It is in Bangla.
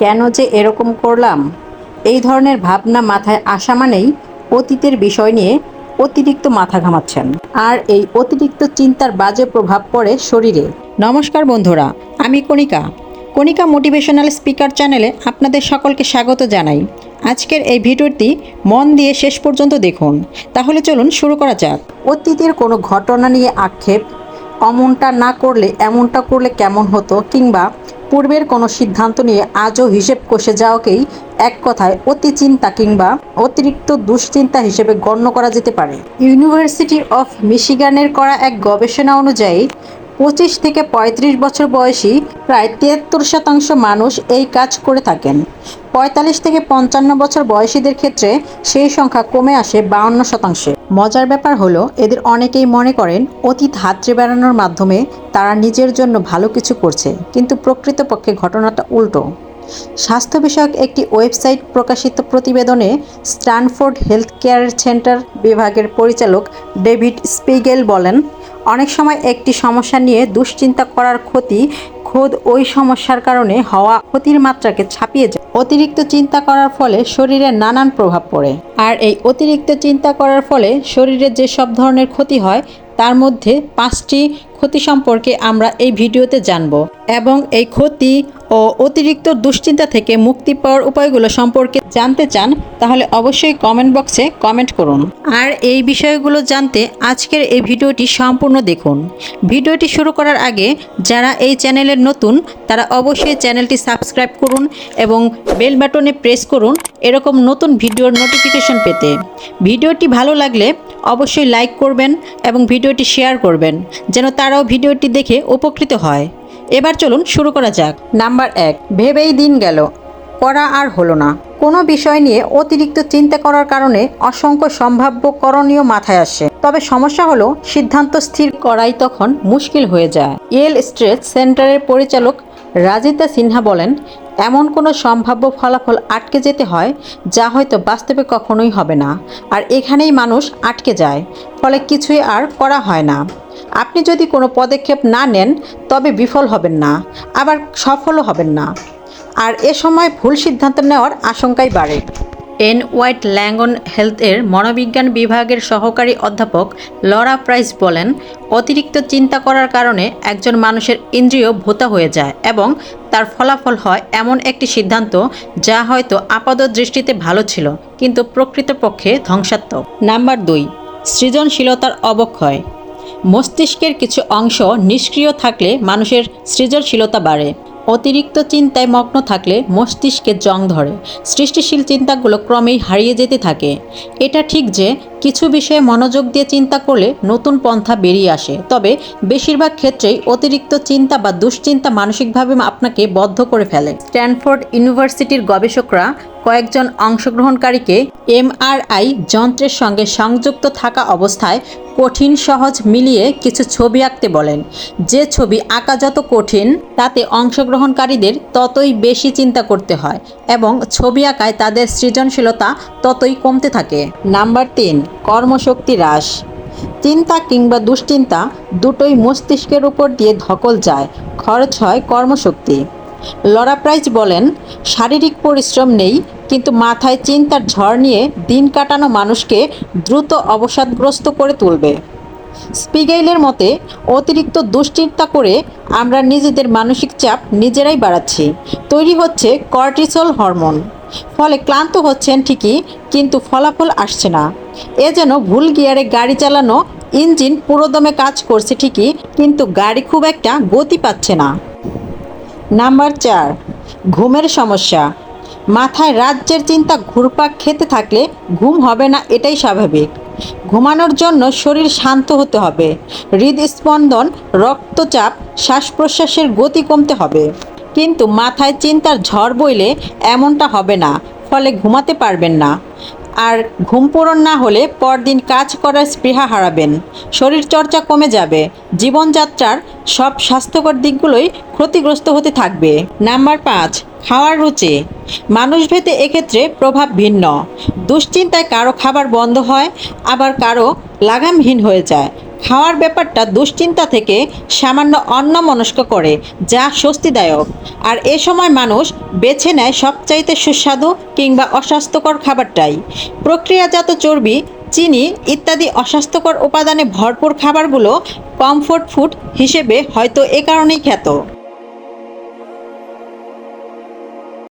কেন যে এরকম করলাম, এই ধরনের ভাবনা মাথায় আসা মানেই অতীতের বিষয় নিয়ে অতিরিক্ত মাথা ঘামাচ্ছেন, আর এই অতিরিক্ত চিন্তার বাজে প্রভাব পড়ে শরীরে। নমস্কার বন্ধুরা, আমি কণিকা। কণিকা মোটিভেশনাল স্পিকার চ্যানেলে আপনাদের সকলকে স্বাগত জানাই। আজকের এই ভিডিওটি মন দিয়ে শেষ পর্যন্ত দেখুন। তাহলে চলুন শুরু করা যাক। অতীতের কোনো ঘটনা নিয়ে আক্ষেপ, অমনটা না করলে এমনটা করলে কেমন হতো, কিংবা পূর্বের কোনো সিদ্ধান্ত নিয়ে আজও হিসেব কষে যাওয়াকেই এক কথায় অতি চিন্তা কিংবা অতিরিক্ত দুশ্চিন্তা হিসেবে গণ্য করা যেতে পারে। ইউনিভার্সিটি অফ মিশিগানের করা এক গবেষণা অনুযায়ী 25 থেকে 35 বছর বয়সী প্রায় 73% মানুষ এই কাজ করে থাকেন। 45 থেকে 55 বছর বয়সীদের ক্ষেত্রে সেই সংখ্যা কমে আসে 52%। মজার ব্যাপার হলো, এদের অনেকেই মনে করেন অতীত হাতড়ে বেড়ানোর মাধ্যমে তারা নিজের জন্য ভালো কিছু করছে, কিন্তু প্রকৃতপক্ষে ঘটনাটা উল্টো। স্বাস্থ্য বিষয়ক একটি ওয়েবসাইট প্রকাশিত প্রতিবেদনে স্ট্যানফোর্ড হেলথ কেয়ার সেন্টার বিভাগের পরিচালক ডেভিড স্পিগেল বলেন, অনেক সময় একটি সমস্যা নিয়ে দুশ্চিন্তা করার ক্ষতি খোদ ওই সমস্যার কারণে হওয়া ক্ষতির মাত্রাকে ছাপিয়ে যায়। অতিরিক্ত চিন্তা করার ফলে শরীরে নানান প্রভাব পড়ে, আর এই অতিরিক্ত চিন্তা করার ফলে শরীরে যে সব ধরনের ক্ষতি হয় তার মধ্যে 5টি ক্ষতি সম্পর্কে আমরা এই ভিডিওতে জানব, এবং এই ক্ষতি ও অতিরিক্ত দুশ্চিন্তা থেকে মুক্তি পাওয়ার উপায়গুলো সম্পর্কে জানতে চান তাহলে অবশ্যই কমেন্ট বক্সে কমেন্ট করুন। আর এই বিষয়গুলো জানতে আজকের এই ভিডিওটি সম্পূর্ণ দেখুন। ভিডিওটি শুরু করার আগে যারা এই চ্যানেলের নতুন তারা অবশ্যই চ্যানেলটি সাবস্ক্রাইব করুন এবং বেল বাটনে প্রেস করুন এরকম নতুন ভিডিওর নোটিফিকেশন পেতে। ভিডিওটি ভালো লাগলে অবশ্যই লাইক করবেন এবং ভিডিওটি শেয়ার করবেন যেন তারাও ভিডিওটি দেখে উপকৃত হয়। এবার চলুন শুরু করা যাক। নাম্বার 1, ভেবেই দিন গেল, করা আর হলো না। কোনো বিষয় নিয়ে অতিরিক্ত চিন্তা করার কারণে অসংখ্য সম্ভাব্য করণীয় মাথায় আসে, তবে সমস্যা হলো সিদ্ধান্ত স্থির করাই তখন মুশকিল হয়ে যায়। ইয়েল স্ট্রেস সেন্টারের পরিচালক রাজিতা সিনহা বলেন, এমন কোনো সম্ভাব্য ফলাফল আটকে যেতে হয় যা হয়তো বাস্তবে কখনোই হবে না, আর এখানেই মানুষ আটকে যায়, ফলে কিছুই আর করা হয় না। আপনি যদি কোনো পদক্ষেপ না নেন তবে বিফল হবেন না, আবার সফলও হবেন না, আর এ সময় ভুল সিদ্ধান্ত নেওয়ার আশঙ্কাই বাড়ে। এন হোয়াইট ল্যাঙ্গন হেলথের মনোবিজ্ঞান বিভাগের সহকারী অধ্যাপক লরা প্রাইস বলেন, অতিরিক্ত চিন্তা করার কারণে একজন মানুষের ইন্দ্রিয় ভোঁতা হয়ে যায় এবং তার ফলাফল হয় এমন একটি সিদ্ধান্ত যা হয়তো আপাত দৃষ্টিতে ভালো ছিল কিন্তু প্রকৃতপক্ষে ধ্বংসাত্মক। নাম্বার 2, সৃজনশীলতার অবক্ষয়। মস্তিষ্কের কিছু অংশ নিষ্ক্রিয় থাকলে মানুষের সৃজনশীলতা বাড়ে। অতিরিক্ত চিন্তায় মগ্ন থাকলে মস্তিষ্কে জং ধরে, সৃষ্টিশীল চিন্তাগুলো ক্রমেই হারিয়ে যেতে থাকে। এটা ঠিক যে কিছু বিষয়ে মনোযোগ দিয়ে চিন্তা করলে নতুন পন্থা বেরিয়ে আসে, তবে বেশিরভাগ ক্ষেত্রেই অতিরিক্ত চিন্তা বা দুশ্চিন্তা মানসিকভাবে আপনাকে বদ্ধ করে ফেলে। স্ট্যানফোর্ড ইউনিভার্সিটির গবেষকরা কয়েকজন অংশগ্রহণকারীকে এমআরআই যন্ত্রের সঙ্গে সংযুক্ত থাকা অবস্থায় কঠিন সহজ মিলিয়ে কিছু ছবি আঁকতে বলেন। যে ছবি আঁকা যত কঠিন তাতে অংশগ্রহণকারীদের ততই বেশি চিন্তা করতে হয় এবং ছবি আঁকায় তাদের সৃজনশীলতা ততই কমতে থাকে। নাম্বার 3, কর্মশক্তি হ্রাস। চিন্তা কিংবা দুশ্চিন্তা দুটোই মস্তিষ্কের উপর দিয়ে ধকল যায়, খরচ হয় কর্মশক্তি। লরা প্রাইস বলেন, শারীরিক পরিশ্রম নেই কিন্তু মাথায় চিন্তার ঝড় নিয়ে দিন কাটানো মানুষকে দ্রুত অবসাদগ্রস্ত করে তুলবে। স্পিগেলের মতে, অতিরিক্ত দুশ্চিন্তা করে আমরা নিজেদের মানসিক চাপ নিজেরাই বাড়াচ্ছি। তৈরি হচ্ছে কর্টিসল হরমোন, ফলে ক্লান্ত হচ্ছেন ঠিকই কিন্তু ফলাফল আসছে না। এ যেন ভুল গিয়ারে গাড়ি চালানো, ইঞ্জিন পুরোদমে কাজ করছে ঠিকই কিন্তু গাড়ি খুব একটা গতি পাচ্ছে না। নাম্বার 4, ঘুমের সমস্যা। মাথায় রাজ্যের চিন্তা ঘুরপাক খেতে থাকলে ঘুম হবে না, এটাই স্বাভাবিক। ঘুমানোর জন্য শরীর শান্ত হতে হবে, হৃদস্পন্দন, রক্তচাপ, শ্বাস প্রশ্বাসের গতি কমতে হবে। কিন্তু মাথায় চিন্তার ঝড় বইলে এমনটা হবে না, ফলে ঘুমাতে পারবেন না, আর ঘুম পূরণ না হলে পরদিন কাজ করার স্পৃহা হারাবেন, শরীর চর্চা কমে যাবে, জীবনযাত্রার সব স্বাস্থ্যকর দিকগুলোই ক্ষতিগ্রস্ত হতে থাকবে। নাম্বার 5, খাওয়ার রুচি। মানুষভেদে এক্ষেত্রে প্রভাব ভিন্ন। দুশ্চিন্তায় কারো খাবার বন্ধ হয়, আবার কারো লাগামহীন হয়ে যায়। খাওয়ার ব্যাপারটা দুশ্চিন্তা থেকে সামান্য অন্যমনস্ক করে, যা স্বস্তিদায়ক। আর এ সময় মানুষ বেছে নেয় সবচাইতে সুস্বাদু কিংবা অস্বাস্থ্যকর খাবারটাই। প্রক্রিয়াজাত চর্বি, চিনি ইত্যাদি অস্বাস্থ্যকর উপাদানে ভরপুর খাবারগুলো কমফোর্ট ফুড হিসেবে হয়তো এ কারণেই খ্যাত।